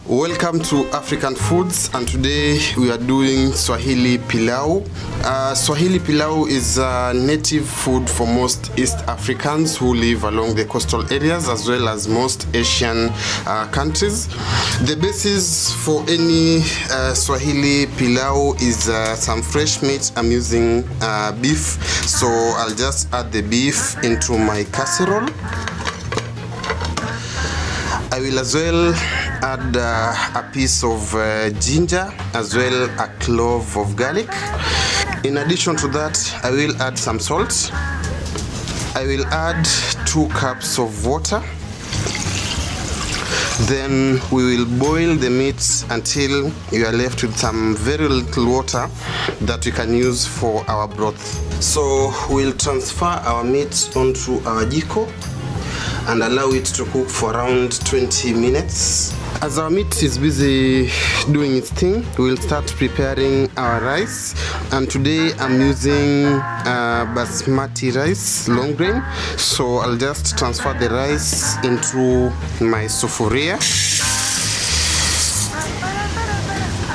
Welcome to African Foods, and today we are doing Swahili pilau. Swahili pilau is a native food for most East Africans who live along the coastal areas as well as most Asian countries. The basis for any Swahili pilau is some fresh meat. I'm using beef, so I'll just add the beef into my casserole. I will as well add a piece of ginger, as well a clove of garlic. In addition to that, I will add some salt. I will add 2 cups of water. Then we will boil the meat until you are left with some very little water that we can use for our broth. So we'll transfer our meat onto our jiko and allow it to cook for around 20 minutes. As our meat is busy doing its thing, we'll start preparing our rice. And today I'm using basmati rice, long grain. So I'll just transfer the rice into my sufuria.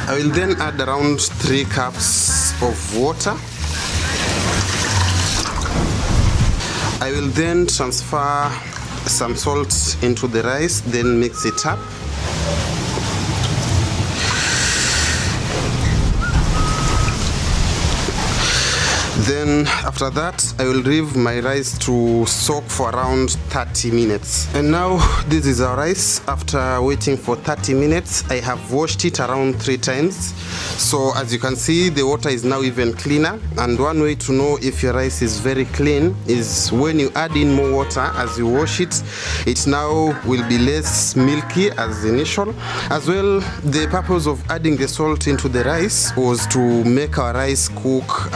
I will then add around 3 cups of water. I will then transfer some salt into the rice, then mix it up. Then after that, I will leave my rice to soak for around 30 minutes. And now this is our rice. After waiting for 30 minutes, I have washed it around 3 times. So as you can see, the water is now even cleaner. And one way to know if your rice is very clean is when you add in more water as you wash it, it now will be less milky as initial. As well, the purpose of adding the salt into the rice was to make our rice cook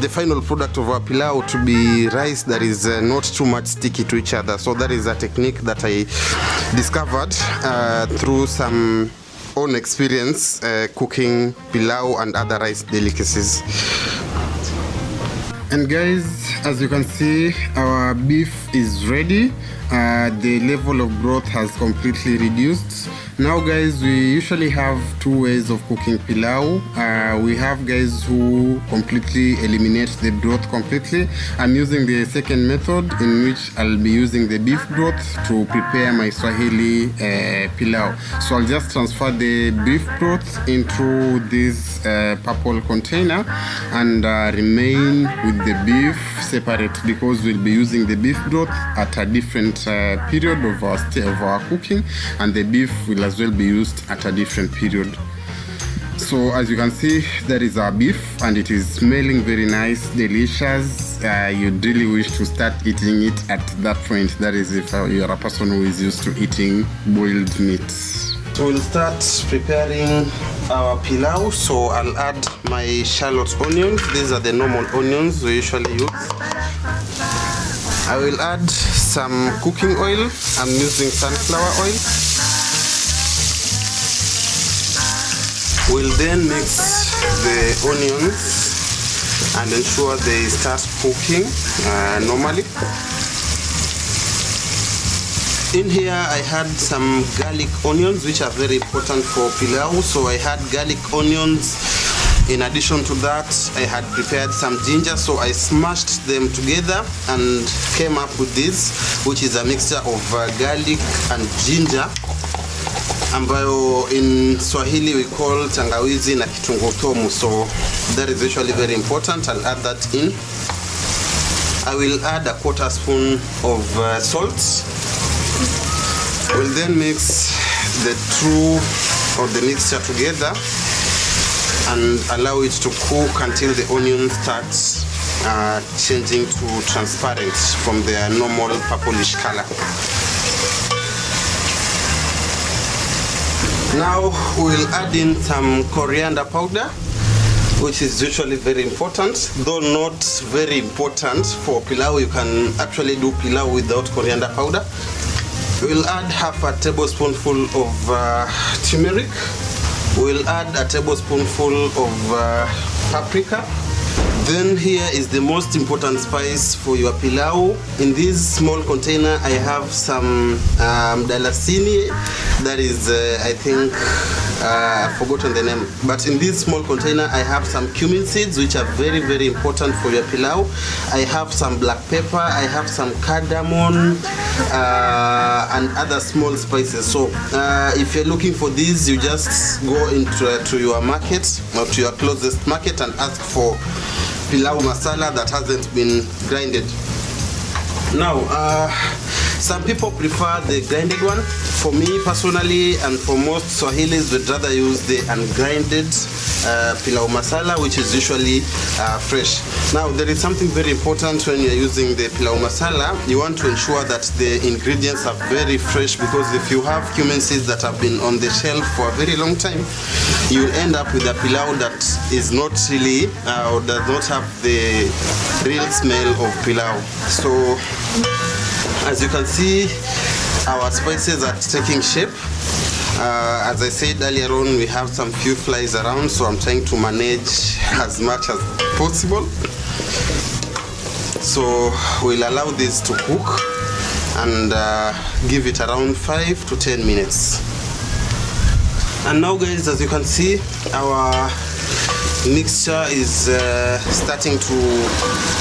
the final product of our pilau to be rice that is not too much sticky to each other. So that is a technique that I discovered through some own experience cooking pilau and other rice delicacies. And guys, as you can see, our beef is ready. The level of broth has completely reduced. Now guys, we usually have 2 ways of cooking pilau. We have guys who completely eliminate the broth completely. I'm using the second method, in which I'll be using the beef broth to prepare my Swahili pilau. So I'll just transfer the beef broth into this purple container and remain with the beef separate, because we'll be using the beef broth at a different period of our cooking, and the beef will as well be used at a different period. So as you can see, that is our beef, and it is smelling very nice, delicious. You'd really wish to start eating it at that point. That is if you're a person who is used to eating boiled meat. So we'll start preparing our pilau. So I'll add my shallot onions. These are the normal onions we usually use. I will add some cooking oil. I'm using sunflower oil. We'll then mix the onions and ensure they start cooking normally. In here I had some garlic onions, which are very important for pilau. So I had garlic onions. In addition to that, I had prepared some ginger, so I smashed them together and came up with this, which is a mixture of garlic and ginger, ambayo in Swahili we call tangawizi na kitunguu thomu. So that is usually very important. I'll add that in. I will add a 1/4 spoon of salt. We'll then mix the two of the mixture together and allow it to cook until the onion starts changing to transparent from their normal purplish color. Now we'll add in some coriander powder, which is usually very important, though not very important for pilau. You can actually do pilau without coriander powder. We'll add 1/2 tablespoonful of turmeric. We'll add a tablespoonful of paprika. Then here is the most important spice for your pilau. In this small container I have some dalasini, that is I think I've forgotten the name, but in this small container I have some cumin seeds, which are very, very important for your pilau. I have some black pepper, I have some cardamom, and other small spices. So if you're looking for these, you just go into to your market or to your closest market and ask for pilau masala that hasn't been grinded. Now some people prefer the grinded one. For me personally, and for most Swahilis, would rather use the ungrinded pilau masala, which is usually fresh. Now there is something very important when you're using the pilau masala. You want to ensure that the ingredients are very fresh, because if you have cumin seeds that have been on the shelf for a very long time, you'll end up with a pilau that is not really or does not have the real smell of pilau. So as you can see, our spices are taking shape. As I said earlier on, we have some few flies around, so I'm trying to manage as much as possible. So we'll allow this to cook and give it around 5 to 10 minutes. And now guys, as you can see, our mixture is starting to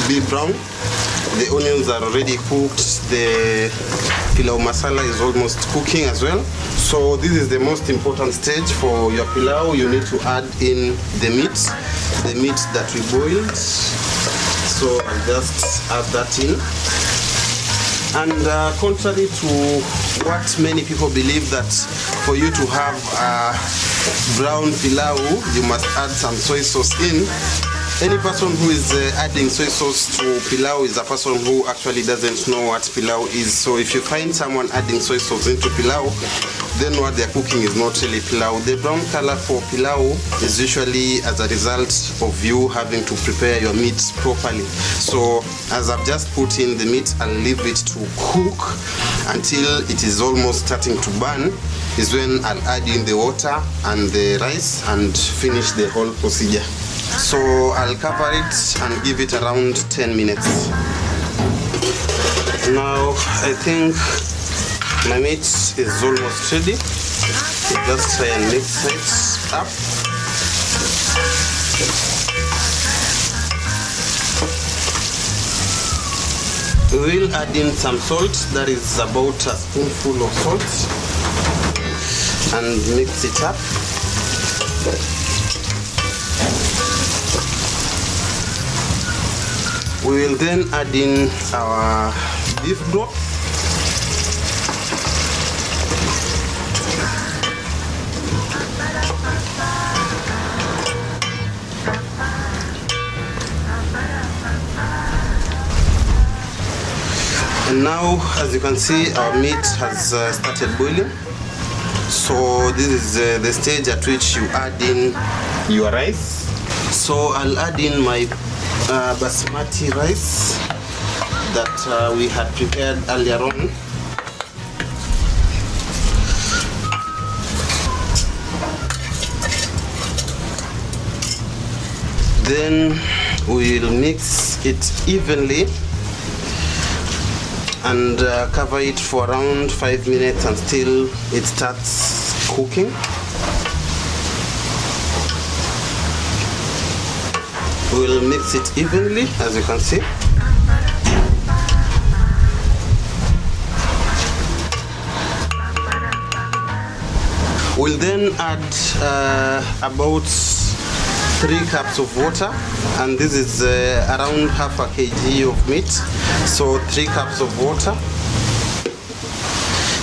be brown. The onions are already cooked. The pilau masala is almost cooking as well. So this is the most important stage for your pilau. You need to add in the meat that we boiled. So I'll just add that in. And contrary to what many people believe, that for you to have a brown pilau, you must add some soy sauce in. Any person who is adding soy sauce to pilau is a person who actually doesn't know what pilau is. So if you find someone adding soy sauce into pilau, then what they're cooking is not really pilau. The brown color for pilau is usually as a result of you having to prepare your meat properly. So as I've just put in the meat, I'll leave it to cook until it is almost starting to burn, is when I'll add in the water and the rice and finish the whole procedure. So I'll cover it and give it around 10 minutes. Now I think my meat is almost ready. So just try and mix it up. We will add in some salt, that is about a spoonful of salt, and mix it up. We will then add in our beef broth. And now, as you can see, our meat has started boiling. So this is the stage at which you add in your rice. So I'll add in my basmati rice that we had prepared earlier on. Then we'll mix it evenly and cover it for around 5 minutes until it starts cooking. We'll mix it evenly, as you can see. We'll then add about 3 cups of water, and this is around half a kg of meat. So 3 cups of water,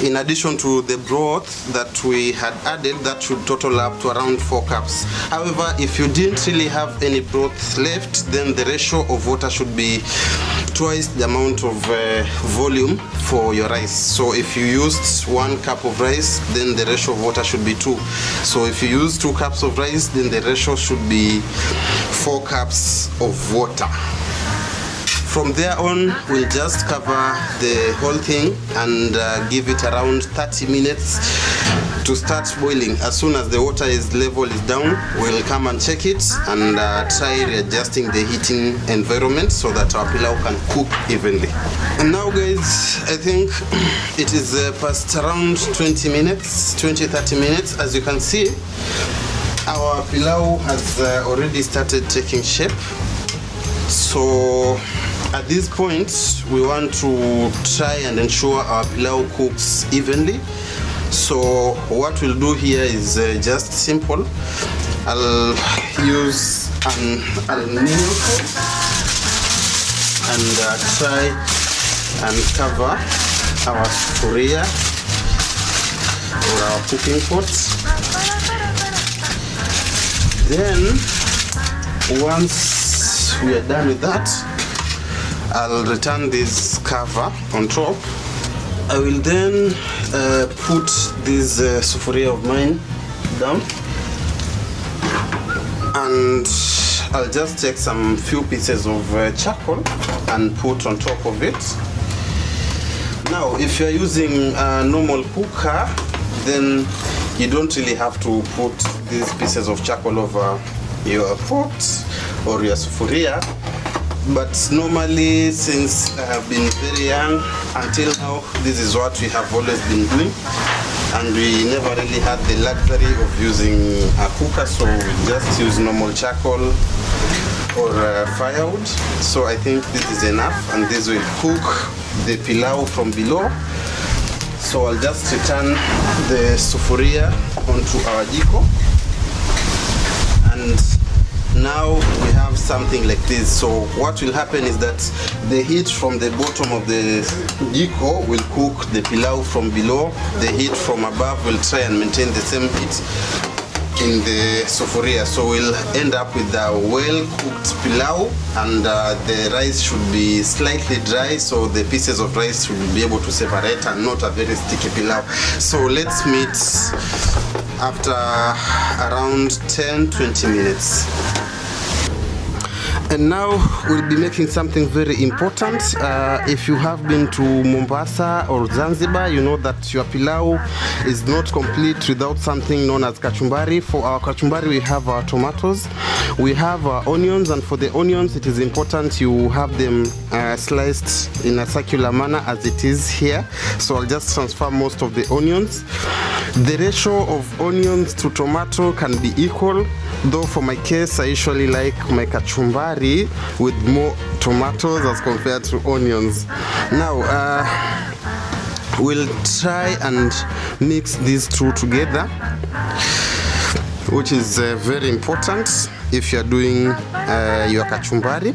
in addition to the broth that we had added, that should total up to around 4 cups. However, if you didn't really have any broth left, then the ratio of water should be twice the amount of volume for your rice. So if you used 1 cup of rice, then the ratio of water should be 2. So if you use 2 cups of rice, then the ratio should be 4 cups of water. From there on, we'll just cover the whole thing and give it around 30 minutes to start boiling. As soon as the water level is down, we'll come and check it and try readjusting the heating environment so that our pilau can cook evenly. And now guys, I think it is past around 20 minutes, 20-30 minutes. As you can see, our pilau has already started taking shape. So at this point, we want to try and ensure our pilau cooks evenly. So what we'll do here is just simple. I'll use an aluminium foil and try and cover our sufuria or our cooking pot. Then once we are done with that, I'll return this cover on top. I will then put this sufuria of mine down, and I'll just take some few pieces of charcoal and put on top of it. Now if you're using a normal cooker, then you don't really have to put these pieces of charcoal over your pot or your sufuria. But normally, since I have been very young until now, this is what we have always been doing, and we never really had the luxury of using a cooker, so we just use normal charcoal or firewood. So I think this is enough, and this will cook the pilau from below. So I'll just return the sufuria onto our jiko, and now we have something like this. So what will happen is that the heat from the bottom of the jiko will cook the pilau from below. The heat from above will try and maintain the same heat in the sufuria. So we'll end up with a well-cooked pilau, and the rice should be slightly dry, so the pieces of rice should be able to separate and not a very sticky pilau. So let's meet after around 10-20 minutes. And now we'll be making something very important. If you have been to Mombasa or Zanzibar, you know that your pilau is not complete without something known as kachumbari. For our kachumbari, we have our tomatoes, we have our onions, and for the onions, it is important you have them sliced in a circular manner as it is here. So I'll just transfer most of the onions. The ratio of onions to tomato can be equal, though for my case I usually like my kachumbari with more tomatoes as compared to onions. Now we'll try and mix these two together, which is very important if you're doing your kachumbari.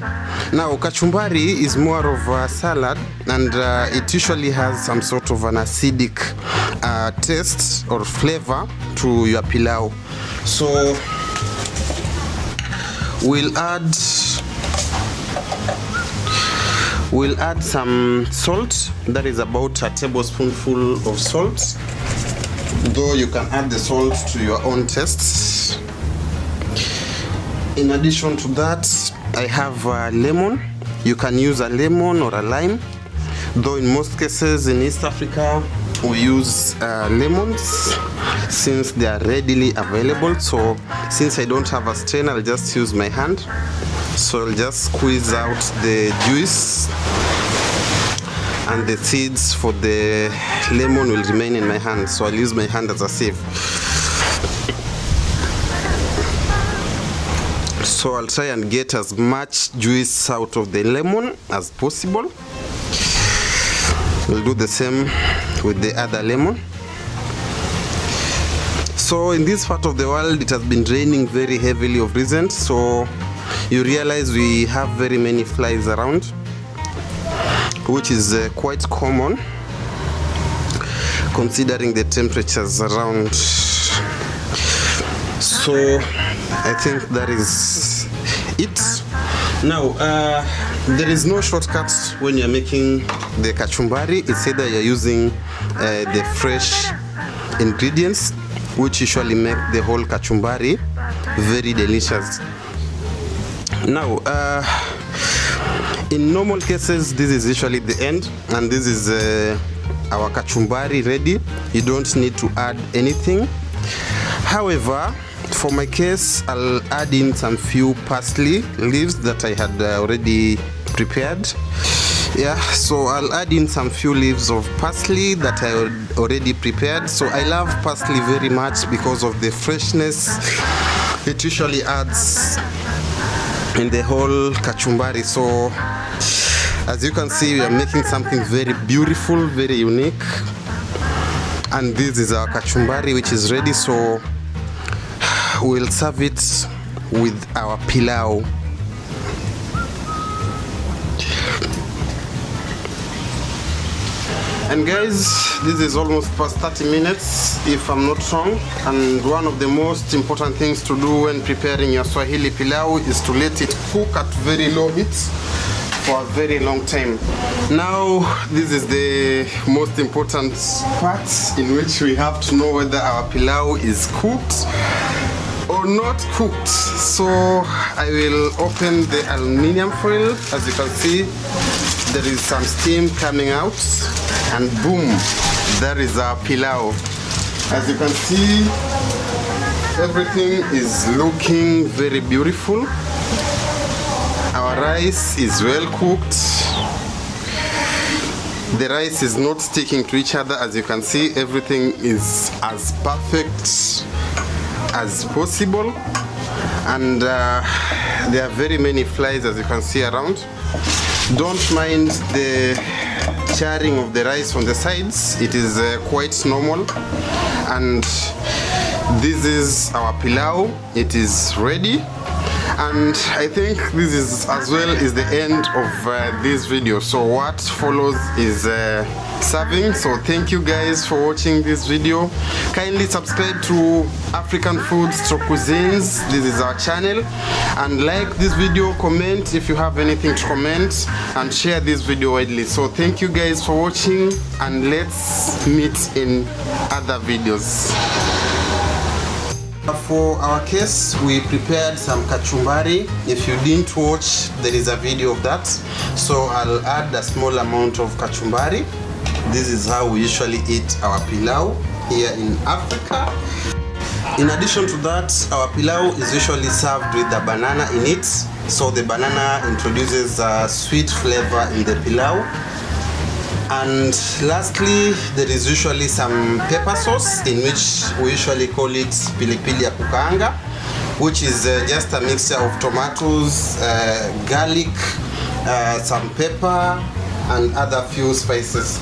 Now kachumbari is more of a salad, and it usually has some sort of an acidic taste or flavor to your pilau. So we'll add some salt. That is about a tablespoonful of salt, though you can add the salt to your own taste. In addition to that, I have a lemon. You can use a lemon or a lime, though in most cases in East Africa we use lemons since they are readily available. So since I don't have a strainer, I'll just use my hand. So I'll just squeeze out the juice, and the seeds for the lemon will remain in my hand. So I'll use my hand as a sieve. So I'll try and get as much juice out of the lemon as possible. We'll do the same with the other lemon. So in this part of the world, it has been raining very heavily of recent, so you realize we have very many flies around, which is quite common considering the temperatures around. So I think that is it. Now there is no shortcut when you're making the kachumbari. It's either you're using the fresh ingredients, which usually make the whole kachumbari very delicious. Now in normal cases, this is usually the end, and this is our kachumbari ready. You don't need to add anything. However, for my case, I'll add in some few parsley leaves that I had already prepared. Yeah, so I'll add in some few leaves of parsley that I already prepared. So I love parsley very much because of the freshness it usually adds in the whole kachumbari. So as you can see, we are making something very beautiful, very unique. And this is our kachumbari, which is ready. So we'll serve it with our pilau. And guys, this is almost past 30 minutes if I'm not wrong, and one of the most important things to do when preparing your Swahili pilau is to let it cook at very low heat for a very long time. Now this is the most important part in which we have to know whether our pilau is cooked or not cooked. So I will open the aluminium foil. As you can see, there is some steam coming out, and boom, there is our pilau. As you can see, everything is looking very beautiful. Our rice is well cooked. The rice is not sticking to each other. As you can see, everything is as perfect as possible, and there are very many flies, as you can see around. Don't mind the charring of the rice on the sides, it is quite normal. And this is our pilau, it is ready. And I think this is as well is the end of this video. So what follows is serving. So thank you guys for watching this video. Kindly subscribe to African Foods Through Cuisines. This is our channel, and like this video, comment if you have anything to comment, and share this video widely. So thank you guys for watching, and let's meet in other videos. For our case, we prepared some kachumbari. If you didn't watch, there is a video of that. So I'll add a small amount of kachumbari. This is how we usually eat our pilau here in Africa. In addition to that, our pilau is usually served with a banana in it. So the banana introduces a sweet flavor in the pilau. And lastly, there is usually some pepper sauce, in which we usually call it pilipili ya kukaanga, which is just a mixture of tomatoes, garlic, some pepper, and other few spices.